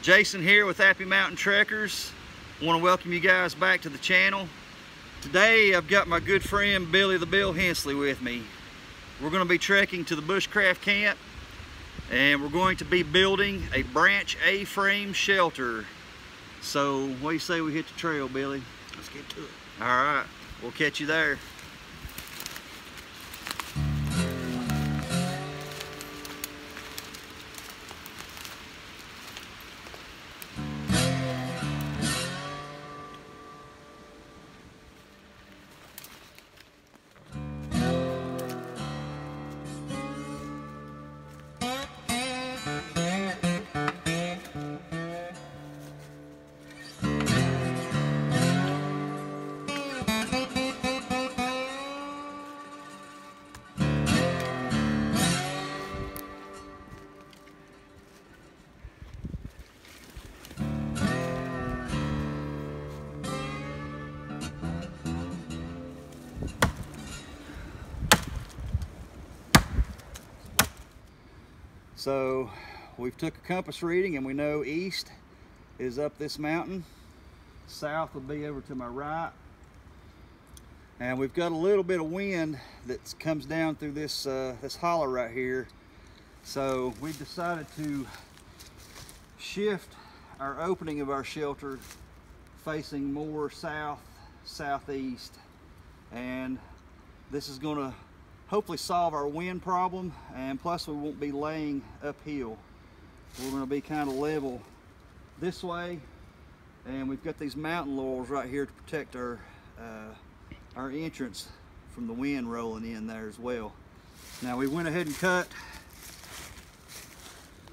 Jason here with AppyMountainTrekkers. I want to welcome you guys back to the channel. Today I've got my good friend Billy the Bill Hensley with me. We're going to be trekking to the Bushcraft camp and we're going to be building a BranchA-FrameShelter. So what do you say we hit the trail, Billy? Let's get to it. All right, we'll catch you there. So we've took a compass reading and we know east is up this mountain, south will be over to my right, and we've got a little bit of wind that comes down through this this hollow right here. So we decided to shift our opening of our shelter facing more southeast, and this is going to hopefully solve our wind problem, and plus we won't be laying uphill. We're going to be kind of level this way, and we've got these mountain laurels right here to protect our entrance from the wind rolling in there as well. Now we went ahead and cut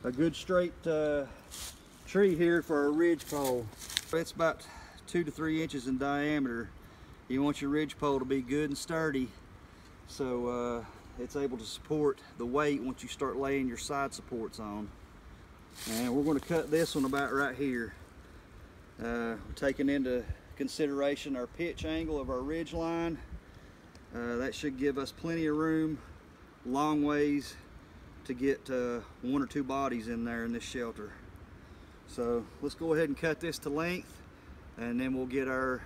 a good straight tree here for our ridge pole. It's about 2 to 3 inches in diameter. You want your ridge pole to be good and sturdy, so it's able to support the weight once you start laying your side supports on. And we're going to cut this one about right here. We're taking into consideration our pitch angle of our ridge line. That should give us plenty of room, long ways to get 1 or 2 bodies in there in this shelter. So let's go ahead and cut this to length, and then we'll get our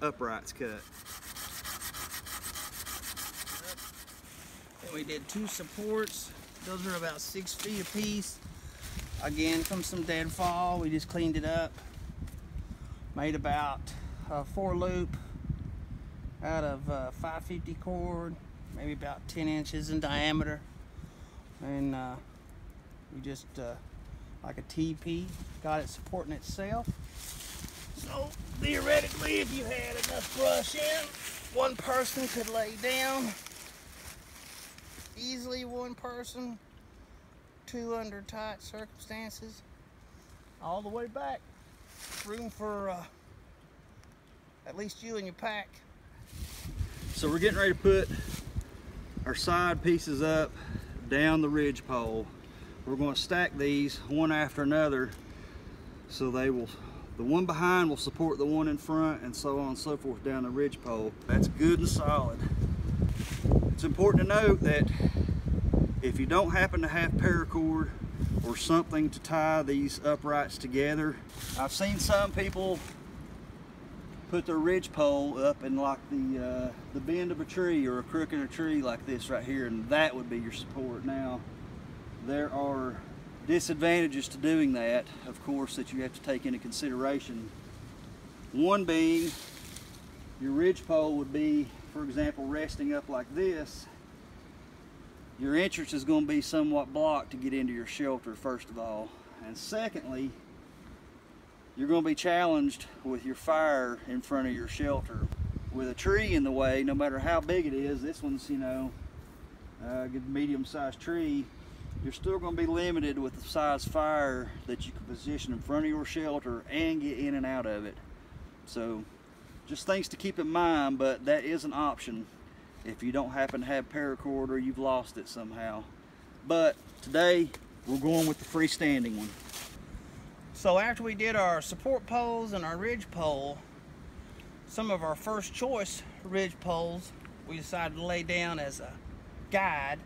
uprights cut. We did 2 supports. Those are about 6 feet a piece. Again, from some deadfall, we just cleaned it up. Made about a 4 loop out of 550 cord, maybe about 10 inches in diameter. And we just, like a TP, got it supporting itself. So theoretically, if you had enough brush in, one person could lay down. Easily one person, 2 under tight circumstances, all the way back. Room for at least you and your pack. So we're getting ready to put our side pieces up down the ridge pole. We're going to stack these one after another, so they will, the one behind will support the one in front, and so on and so forth down the ridge pole. That's good and solid. It's important to note that if you don't happen to have paracord or something to tie these uprights together, I've seen some people put their ridge pole up in like the bend of a tree or a crook in a tree like this right here, and that would be your support. Now, there are disadvantages to doing that, of course, that you have to take into consideration. One being, your ridge pole would be, for example, resting up like this. Your entrance is going to be somewhat blocked to get into your shelter, first of all. And secondly, you're going to be challenged with your fire in front of your shelter. With a tree in the way, no matter how big it is, this one's, you know, a good medium-sized tree, you're still going to be limited with the size fire that you can position in front of your shelter and get in and out of it. So just things to keep in mind, but that is an option if you don't happen to have paracord or you've lost it somehow. But today we're going with the freestanding one. So after we did our support poles and our ridge pole, some of our first choice ridge poles we decided to lay down as a guide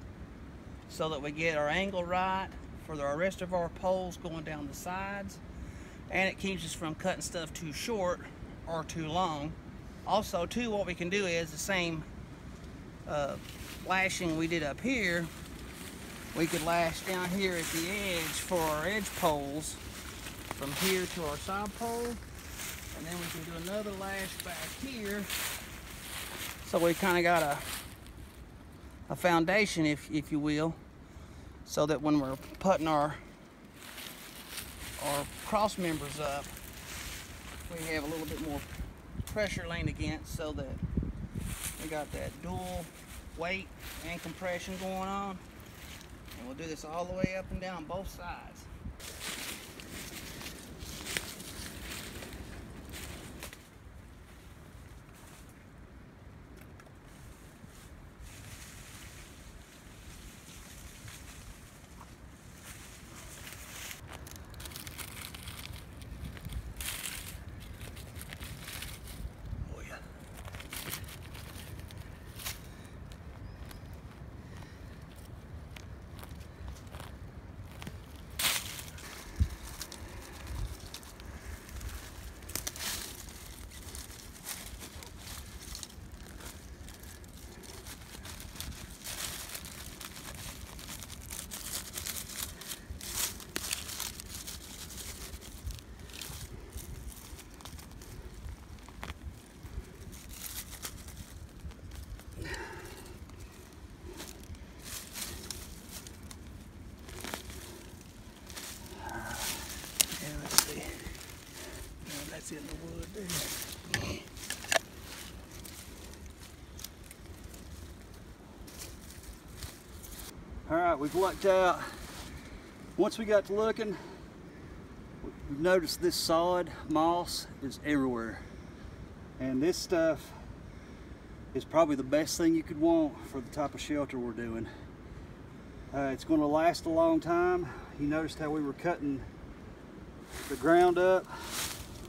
so that we get our angle right for the rest of our poles going down the sides. and it keeps us from cutting stuff too short or too long. Also too, what we can do is the same lashing we did up here, we could lash down here at the edge for our edge poles from here to our side pole, and then we can do another lash back here. So we kind of got a foundation, if you will, so that when we're putting our cross members up, we have a little bit more pressure laying against, so that we got that dual weight and compression going on. And we'll do this all the way up and down both sides. In the wood there. All right, we've lucked out. Once we got to looking, we noticed this solid moss is everywhere. And this stuff is probably the best thing you could want for the type of shelter we're doing. It's going to last a long time. You noticed how we were cutting the ground up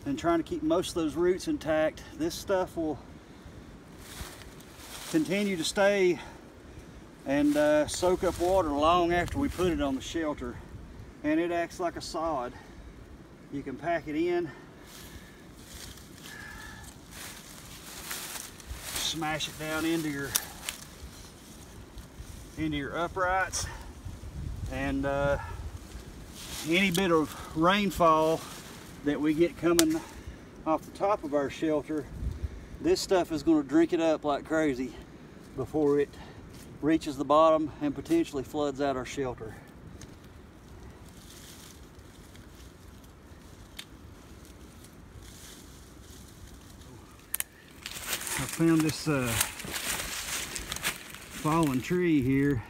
and trying to keep most of those roots intact. This stuff will continue to stay and soak up water long after we put it on the shelter, and it acts like a sod. You can pack it in, smash it down into your uprights, and any bit of rainfall that we get coming off the top of our shelter, this stuff is going to drink it up like crazy before it reaches the bottom and potentially floods out our shelter. I found this fallen tree here.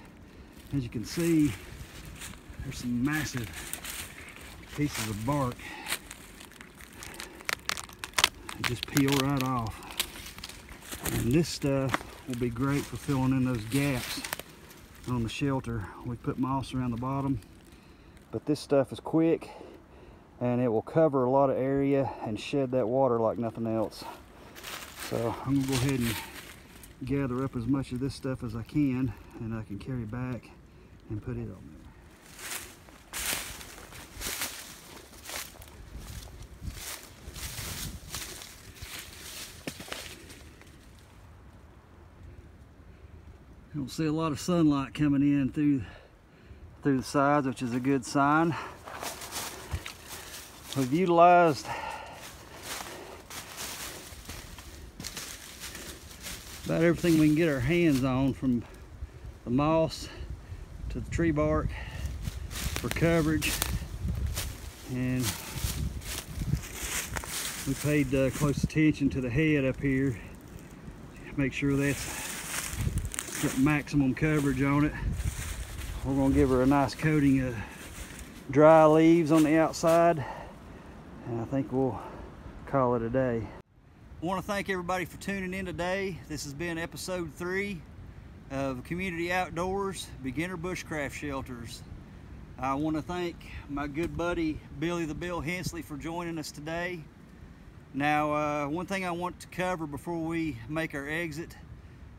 As you can see, there's some massive pieces of bark. Just peel right off, and this stuff will be great for filling in those gaps on the shelter. We put moss around the bottom, but this stuff is quick and it will cover a lot of area and shed that water like nothing else. So I'm gonna go ahead and gather up as much of this stuff as I can, and I can carry back and put it on there. You'll see a lot of sunlight coming in through the sides, which is a good sign. We've utilized about everything we can get our hands on, from the moss to the tree bark for coverage, and we paid close attention to the head up here. Make sure that's got maximum coverage on it. We're going to give her a nice coating of dry leaves on the outside, and I think we'll call it a day. I want to thank everybody for tuning in today. This has been episode 3 of Community Outdoors Beginner Bushcraft Shelters. I want to thank my good buddy Billy the Bill Hensley for joining us today. Now, one thing I want to cover before we make our exit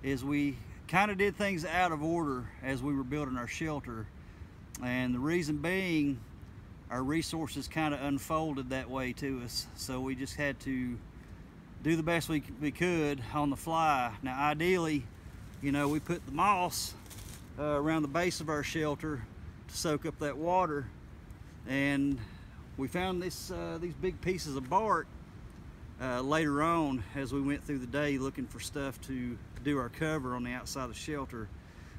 is we kind of did things out of order as we were building our shelter, and the reason being, our resources kind of unfolded that way to us. So we just had to do the best we could on the fly. Now ideally, you know, we put the moss around the base of our shelter to soak up that water, and we found these big pieces of bark later on as we went through the day looking for stuff to do our cover on the outside of the shelter.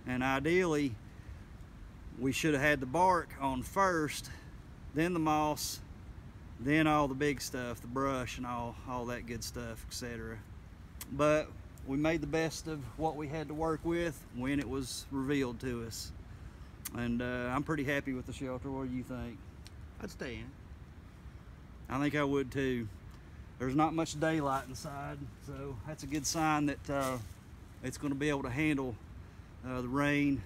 And ideally we should have had the bark on first, then the moss, then all the big stuff, the brush and all that good stuff, etc. But we made the best of what we had to work with when it was revealed to us. And I'm pretty happy with the shelter. What do you think? I'd stay in. I think I would too. There's not much daylight inside, so that's a good sign that it's going to be able to handle the rain,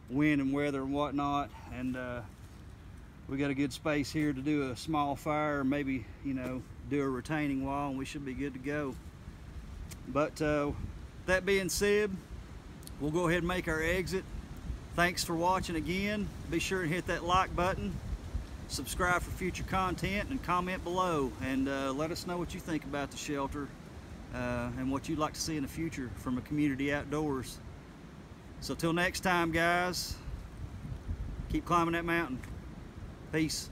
wind and weather and whatnot. And we got a good space here to do a small fire, maybe, you know, do a retaining wall, and we should be good to go. But that being said, we'll go ahead and make our exit. Thanks for watching again. Be sure to hit that like button, subscribe for future content, and comment below, and let us know what you think about the shelter and what you'd like to see in the future from a community outdoors. So till next time, guys, keep climbing that mountain. Peace.